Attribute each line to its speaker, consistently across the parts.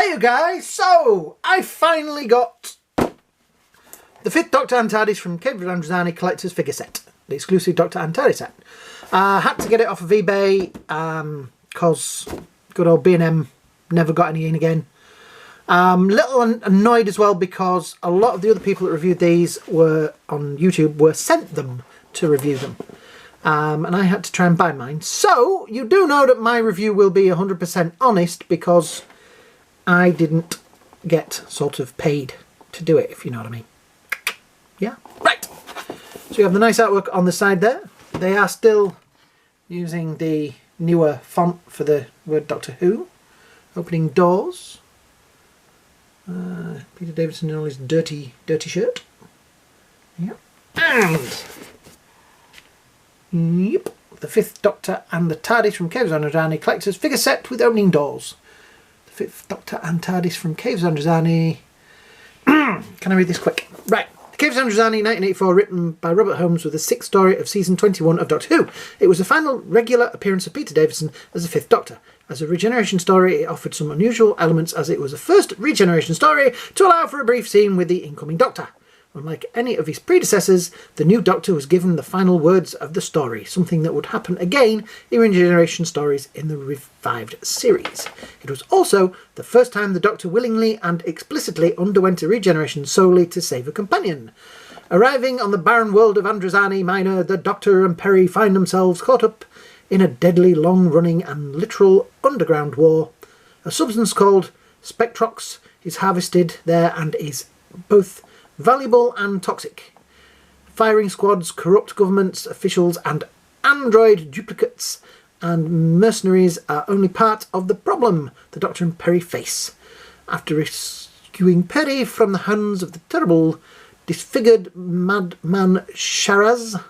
Speaker 1: Hey you guys, so I finally got the 5th Doctor and TARDIS from Caves of Androzani collector's figure set, the exclusive Doctor and TARDIS set. Had to get it off of eBay because good old B&M never got any in again. Little annoyed as well because a lot of the other people that reviewed these were on YouTube were sent them to review them. And I had to try and buy mine. So you do know that my review will be 100% honest because I didn't get sort of paid to do it, if you know what I mean. Yeah, right. So you have the nice artwork on the side there. They are still using the newer font for the word Doctor Who. Opening doors. Peter Davison in all his dirty shirt. Yep. And yep, the 5th Doctor and the TARDIS from Caves of Androzani collector's figure set with opening doors. The 5th Doctor and TARDIS from Caves of Androzani. Can I read this quick? Right. The Caves of Androzani 1984, written by Robert Holmes, with the 6th story of season 21 of Doctor Who. It was the final regular appearance of Peter Davison as the 5th Doctor. As a regeneration story, it offered some unusual elements as it was the first regeneration story to allow for a brief scene with the incoming Doctor. Unlike any of his predecessors, the new Doctor was given the final words of the story, something that would happen again in regeneration stories in the revived series. It was also the first time the Doctor willingly and explicitly underwent a regeneration solely to save a companion. Arriving on the barren world of Androzani Minor, the Doctor and Peri find themselves caught up in a deadly, long-running and literal underground war. A substance called Spectrox is harvested there and is both valuable and toxic. Firing squads, corrupt governments, officials and android duplicates and mercenaries are only part of the problem the Doctor and Peri face. After rescuing Peri from the hands of the terrible, disfigured madman Sharaz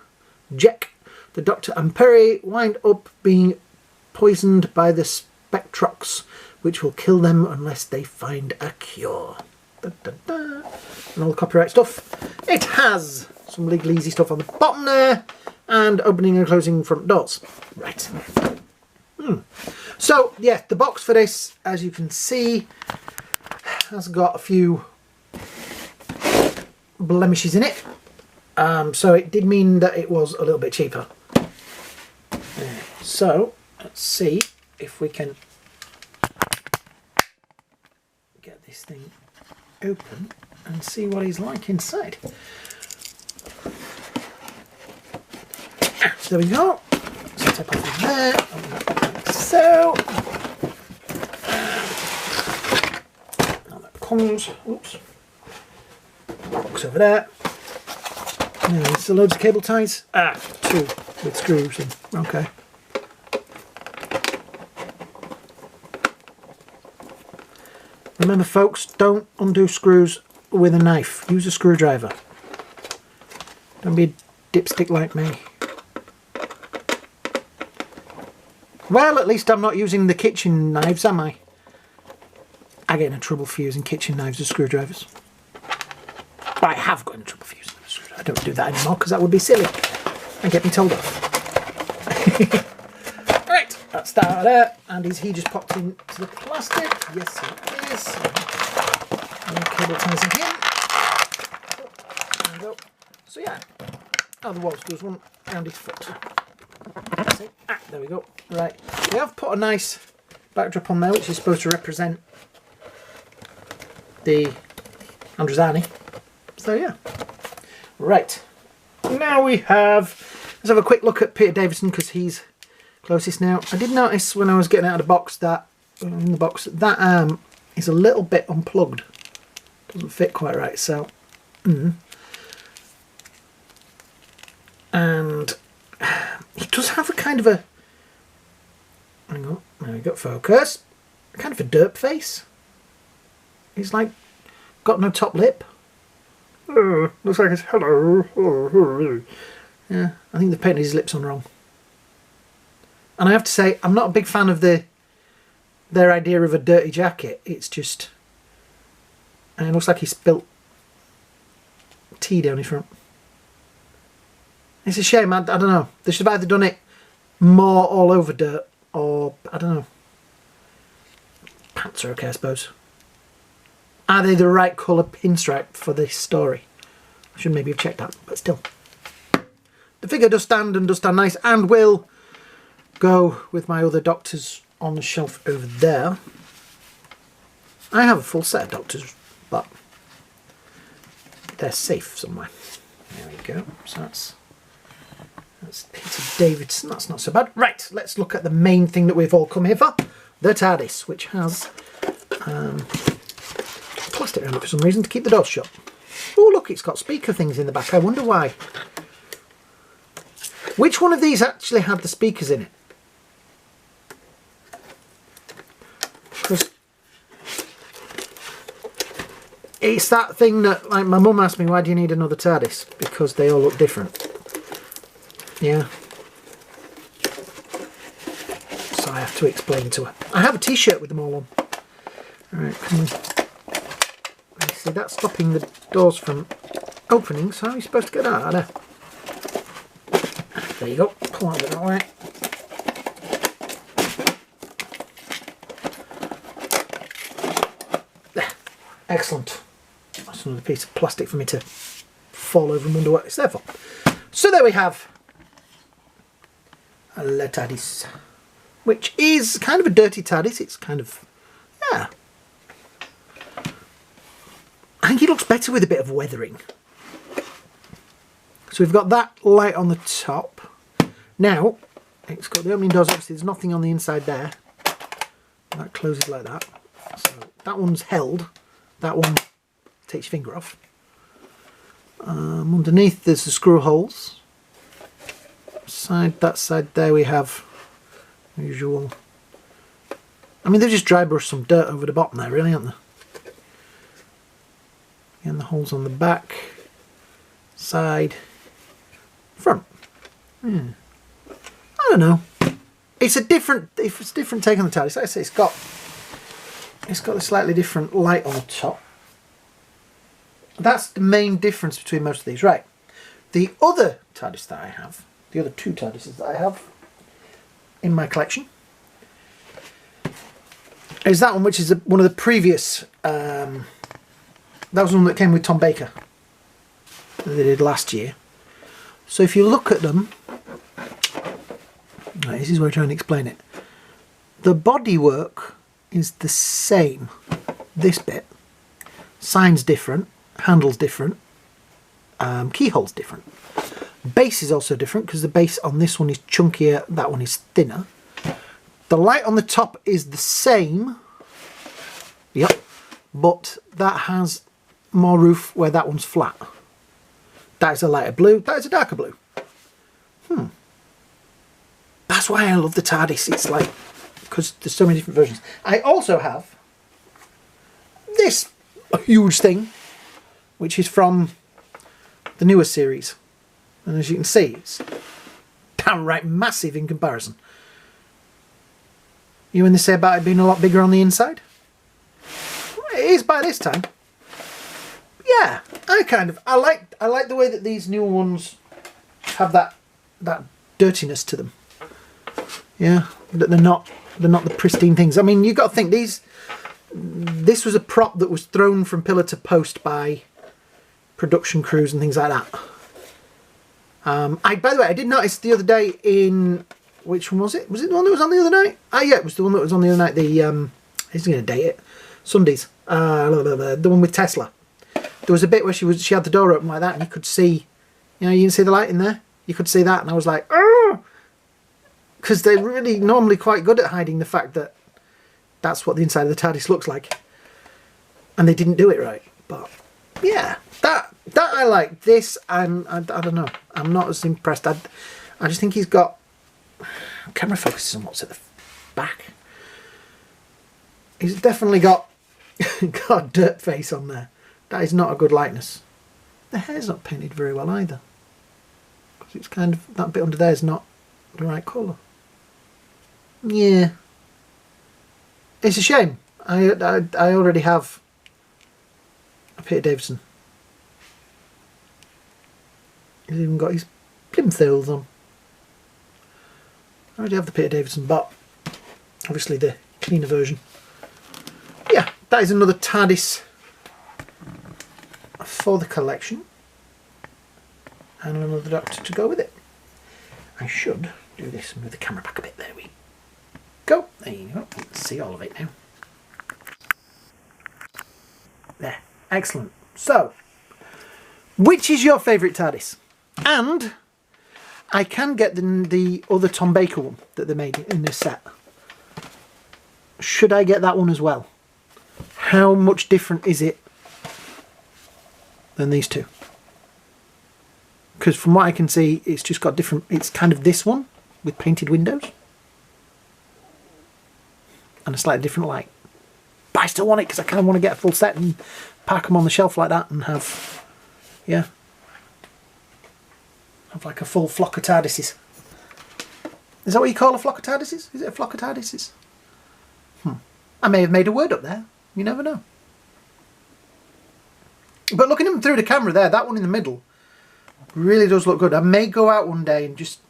Speaker 1: Jek, the Doctor and Peri wind up being poisoned by the Spectrox, which will kill them unless they find a cure. Da, da, da. And all the copyright stuff. It has some legalese stuff on the bottom there, and opening and closing front doors. Right. So, yeah, the box for this, as you can see, has got a few blemishes in it. So it did mean that it was a little bit cheaper. So, let's see if we can get this thing open and see what he's like inside. So there we go. So tap off of there, like so. Now that comes, oops, box over there. Now there's loads of cable ties. 2 with screws in. Okay. Remember folks, don't undo screws with a knife. Use a screwdriver. Don't be a dipstick like me. Well, at least I'm not using the kitchen knives, am I? I get in trouble for using kitchen knives as screwdrivers. I have got in trouble for using them as screwdrivers. I don't do that anymore because that would be silly and get me told off. Right, that's that out there. And he just popped into the plastic. Yes, it is. And the cable ties in here. There we go. So yeah. Oh, the wall screws one around his foot. There we go. Right. We have put a nice backdrop on there, which is supposed to represent the Androzani. So yeah. Right. Now we have... Let's have a quick look at Peter Davison because he's closest now. I did notice when I was getting out of the box that that arm is a little bit unplugged. Doesn't fit quite right, so and he does have a kind of a, hang on, there we go, focus, kind of a derp face. He's like got no top lip. Looks like it's hello. Yeah, I think they've painted his lips on wrong. And I have to say, I'm not a big fan of their idea of a dirty jacket. It's just, and it looks like he spilt tea down his front. It's a shame. I don't know. They should have either done it more all over dirt, or I don't know. Pants are okay, I suppose. Are they the right colour pinstripe for this story? I should maybe have checked that, but still. The figure does stand nice, and will go with my other Doctors on the shelf over there. I have a full set of Doctors, but they're safe somewhere. There we go. So that's Peter Davidson. That's not so bad. Right, let's look at the main thing that we've all come here for. The TARDIS, which has plastic around it for some reason to keep the doors shut. Oh, look, it's got speaker things in the back. I wonder why. Which one of these actually had the speakers in it? Because it's that thing that, like, my mum asked me, why do you need another TARDIS? Because they all look different. Yeah. So I have to explain to her. I have a t-shirt with them all on. Alright, can we... See, that's stopping the doors from opening, so how are you supposed to get out of there? There you go. Pull out of that way. There. Excellent. That's another piece of plastic for me to fall over and wonder what it's there for. So there we have a TARDIS, which is kind of a dirty TARDIS. It's kind of, yeah. I think he looks better with a bit of weathering. So we've got that light on the top. Now, it's got the opening doors. Obviously, there's nothing on the inside there. That closes like that. So that one's held. That one takes your finger off. Underneath, there's the screw holes. That side there, we have the usual. I mean, they've just dry brushed some dirt over the bottom there, really, haven't they? And the holes on the back, side, front. I don't know. It's a different take on the TARDIS. Like I say, it's got a slightly different light on the top. That's the main difference between most of these. Right. The other TARDIS that I have, the other two TARDISes that I have in my collection, is that one, which is one of the previous. That was one that came with Tom Baker that they did last year. So if you look at them, right, this is where I'm trying to explain it. The bodywork is the same. This bit, sign's different, handle's different, keyhole's different. Base is also different because the base on this one is chunkier, that one is thinner. The light on the top is the same. Yep, but that has more roof where that one's flat. That is a lighter blue, that is a darker blue. That's why I love the TARDIS. It's like, because there's so many different versions. I also have this huge thing, which is from the newer series. And as you can see, it's downright massive in comparison. You when they say about it being a lot bigger on the inside? It is by this time. Yeah, I like the way that these new ones have that dirtiness to them. Yeah, that they're not the pristine things. I mean, you've got to think this was a prop that was thrown from pillar to post by production crews and things like that. By the way, I did notice the other day in, which one was it? Was it the one that was on the other night? Ah, yeah, it was the one that was on the other night. He's going to date it. Sundays. The one with Tesla. There was a bit where she had the door open like that, and you could see, you can see the light in there. You could see that, and I was like, oh, because they're really normally quite good at hiding the fact that that's what the inside of the TARDIS looks like, and they didn't do it right. But yeah, that I like. This, I don't know. I'm not as impressed. I just think he's got camera focuses on what's at the back. He's definitely got a dirt face on there. That is not a good likeness. The hair's not painted very well either, because it's kind of, that bit under there is not the right colour. Yeah, it's a shame. I already have a Peter Davison. He's even got his plimsolls on. I already have the Peter Davison, but obviously the cleaner version. Yeah, that is another TARDIS for the collection. And another Doctor to go with it. I should do this and move the camera back a bit. There we go. There you go. You can see all of it now. There. Excellent. So, which is your favourite TARDIS? And I can get the other Tom Baker one that they made in this set. Should I get that one as well? How much different is it than these two? Because from what I can see, it's just got different... It's kind of this one with painted windows. And a slightly different light. But I still want it because I kind of want to get a full set and park them on the shelf like that and have... Yeah. Have like a full flock of TARDISes. Is that what you call a flock of TARDISes? Is it a flock of TARDISes? I may have made a word up there. You never know. But looking at them through the camera there, that one in the middle really does look good. I may go out one day and just...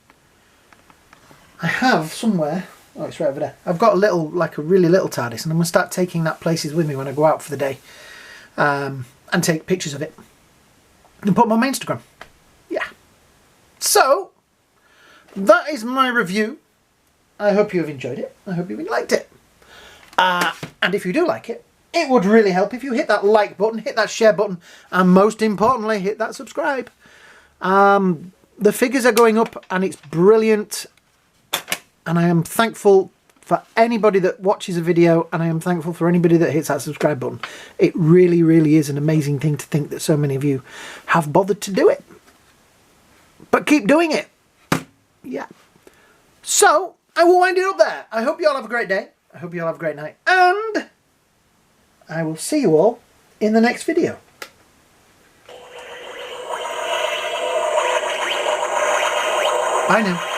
Speaker 1: I have somewhere... Oh, it's right over there. I've got a little, like a really little TARDIS, and I'm going to start taking that places with me when I go out for the day. And take pictures of it. And put them on my Instagram. Yeah. So, that is my review. I hope you have enjoyed it. I hope you really liked it. And if you do like it, it would really help if you hit that like button, hit that share button, and most importantly, hit that subscribe. The figures are going up and it's brilliant. And I am thankful for anybody that watches a video, and I am thankful for anybody that hits that subscribe button. It really, really is an amazing thing to think that so many of you have bothered to do it. But keep doing it. Yeah. So, I will wind it up there. I hope you all have a great day. I hope you all have a great night. And I will see you all in the next video. Bye now.